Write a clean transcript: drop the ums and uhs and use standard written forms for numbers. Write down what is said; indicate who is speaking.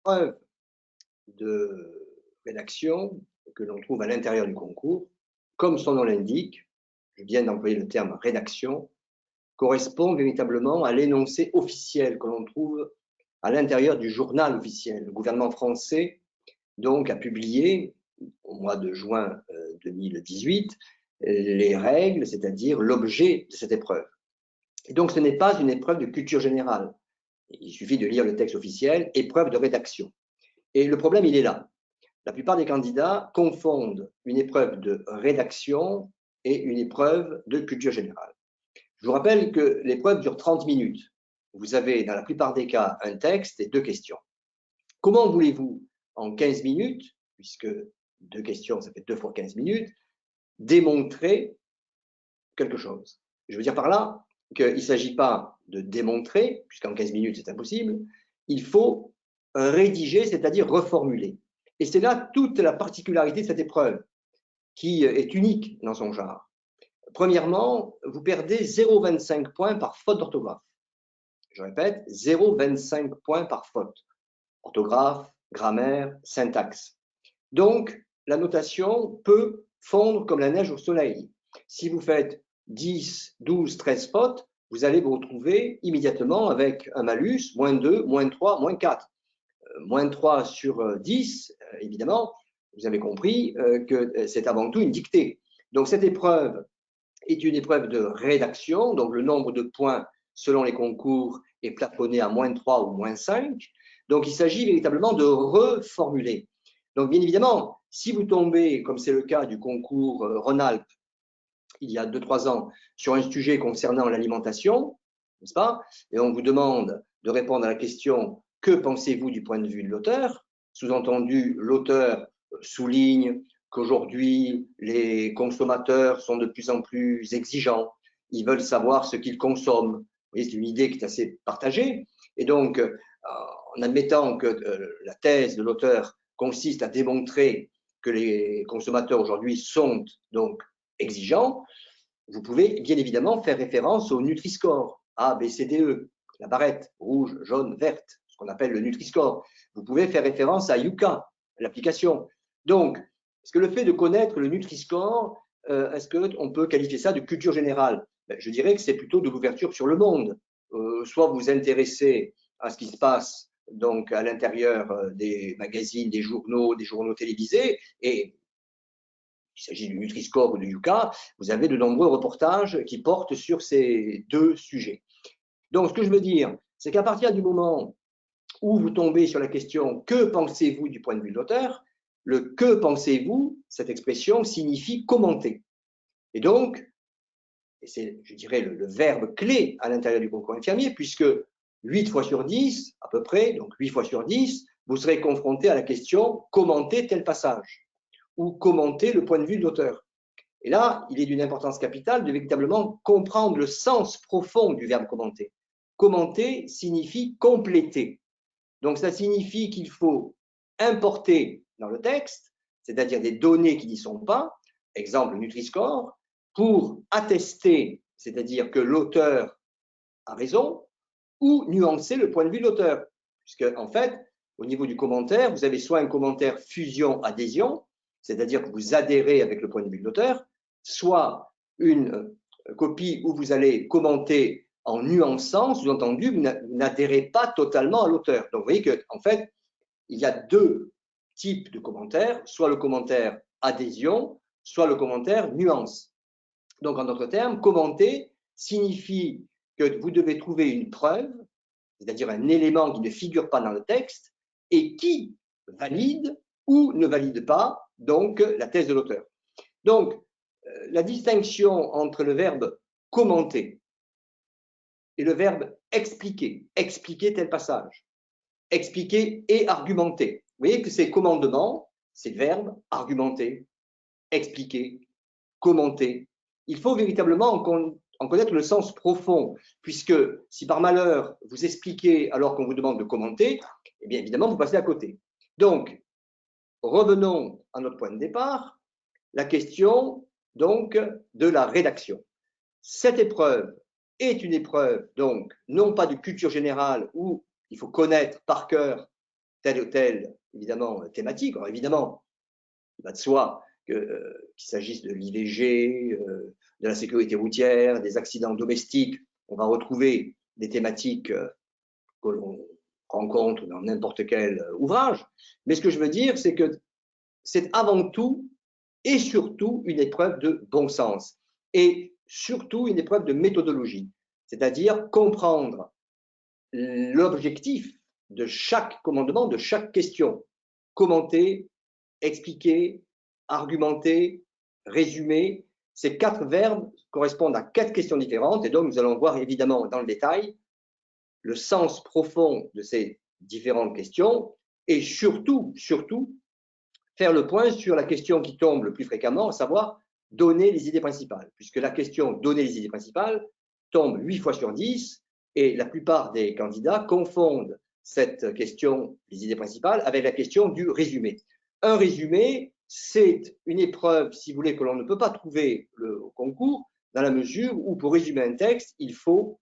Speaker 1: Preuve de rédaction que l'on trouve à l'intérieur du concours, comme son nom l'indique, je viens d'employer le terme rédaction, correspond véritablement à l'énoncé officiel que l'on trouve à l'intérieur du journal officiel. Le gouvernement français donc a publié au mois de juin 2018 les règles, c'est-à-dire l'objet de cette épreuve. Et donc ce n'est pas une épreuve de culture générale. Il suffit de lire le texte officiel, épreuve de rédaction. Et le problème, il est là. La plupart des candidats confondent une épreuve de rédaction et une épreuve de culture générale. Je vous rappelle que l'épreuve dure 30 minutes. Vous avez, dans la plupart des cas, un texte et deux questions. Comment voulez-vous, en 15 minutes, puisque deux questions, ça fait 2 fois 15 minutes, démontrer quelque chose? Je veux dire par là qu'il ne s'agit pas de démontrer, puisqu'en 15 minutes, c'est impossible. Il faut rédiger, c'est-à-dire reformuler. Et c'est là toute la particularité de cette épreuve, qui est unique dans son genre. Premièrement, vous perdez 0,25 points par faute d'orthographe. Je répète, 0,25 points par faute. Orthographe, grammaire, syntaxe. Donc, la notation peut fondre comme la neige au soleil. Si vous faites 10, 12, 13 fautes, vous allez vous retrouver immédiatement avec un malus, moins 2, moins 3, moins 4. Moins 3 sur 10, évidemment, vous avez compris que c'est avant tout une dictée. Donc, cette épreuve est une épreuve de rédaction, donc le nombre de points selon les concours est plafonné à moins 3 ou moins 5. Donc, il s'agit véritablement de reformuler. Donc, bien évidemment, si vous tombez, comme c'est le cas du concours Rhône-Alpes, il y a 2-3 ans, sur un sujet concernant l'alimentation, n'est-ce pas? Et on vous demande de répondre à la question « Que pensez-vous du point de vue de l'auteur ?» Sous-entendu, l'auteur souligne qu'aujourd'hui, les consommateurs sont de plus en plus exigeants. Ils veulent savoir ce qu'ils consomment. Vous voyez, c'est une idée qui est assez partagée. Et donc, en admettant que la thèse de l'auteur consiste à démontrer que les consommateurs aujourd'hui sont donc exigeants, vous pouvez bien évidemment faire référence au Nutri-Score, A, B, C, D, E, la barrette rouge, jaune, verte, ce qu'on appelle le Nutri-Score. Vous pouvez faire référence à Yuka, l'application. Donc, est-ce que le fait de connaître le Nutri-Score, est-ce qu'on peut qualifier ça de culture générale? Je dirais que c'est plutôt de l'ouverture sur le monde. Soit vous vous intéressez à ce qui se passe donc à l'intérieur des magazines, des journaux télévisés, et il s'agit du Nutri-Score ou du Yuka, vous avez de nombreux reportages qui portent sur ces deux sujets. Donc, ce que je veux dire, c'est qu'à partir du moment où vous tombez sur la question « Que pensez-vous du point de vue de l'auteur ?», le « Que pensez-vous ?», cette expression signifie commenter. Et donc, et c'est, je dirais, le verbe clé à l'intérieur du concours infirmier, puisque 8 fois sur 10, à peu près, donc 8 fois sur 10, vous serez confronté à la question « Commenter tel passage » ou « Commenter le point de vue de l'auteur ». Et là, il est d'une importance capitale de véritablement comprendre le sens profond du verbe commenter. Commenter signifie compléter. Donc, ça signifie qu'il faut importer dans le texte, c'est-à-dire des données qui n'y sont pas, exemple Nutri-Score, pour attester, c'est-à-dire que l'auteur a raison, ou nuancer le point de vue de l'auteur. Puisque, en fait, au niveau du commentaire, vous avez soit un commentaire fusion-adhésion, c'est-à-dire que vous adhérez avec le point de vue de l'auteur, soit une copie où vous allez commenter en nuançant, sous-entendu, vous n'adhérez pas totalement à l'auteur. Donc, vous voyez qu'en fait, il y a deux types de commentaires, soit le commentaire adhésion, soit le commentaire nuance. Donc, en d'autres termes, commenter signifie que vous devez trouver une preuve, c'est-à-dire un élément qui ne figure pas dans le texte, et qui valide ou ne valide pas donc la thèse de l'auteur. Donc, la distinction entre le verbe commenter et le verbe expliquer, expliquer tel passage, expliquer et argumenter. Vous voyez que ces commandements, ces verbes, argumenter, expliquer, commenter, il faut véritablement en connaître le sens profond, puisque si par malheur vous expliquez alors qu'on vous demande de commenter, eh bien évidemment vous passez à côté. Donc, revenons à notre point de départ, la question donc de la rédaction. Cette épreuve est une épreuve donc non pas de culture générale où il faut connaître par cœur telle ou telle, évidemment, thématique. Alors, évidemment, il va de soi qu'il s'agisse de l'IVG, de la sécurité routière, des accidents domestiques. On va retrouver des thématiques que l'on rencontre dans n'importe quel ouvrage. Mais ce que je veux dire, c'est que c'est avant tout et surtout une épreuve de bon sens et surtout une épreuve de méthodologie, c'est-à-dire comprendre l'objectif de chaque commandement, de chaque question, commenter, expliquer, argumenter, résumer. Ces 4 verbes correspondent à 4 questions différentes et donc nous allons voir évidemment dans le détail le sens profond de ces différentes questions et surtout faire le point sur la question qui tombe le plus fréquemment, à savoir donner les idées principales, puisque la question donner les idées principales tombe 8 fois sur 10 et la plupart des candidats confondent cette question, les idées principales, avec la question du résumé. Un résumé, c'est une épreuve, si vous voulez, que l'on ne peut pas trouver au concours, dans la mesure où pour résumer un texte, il faut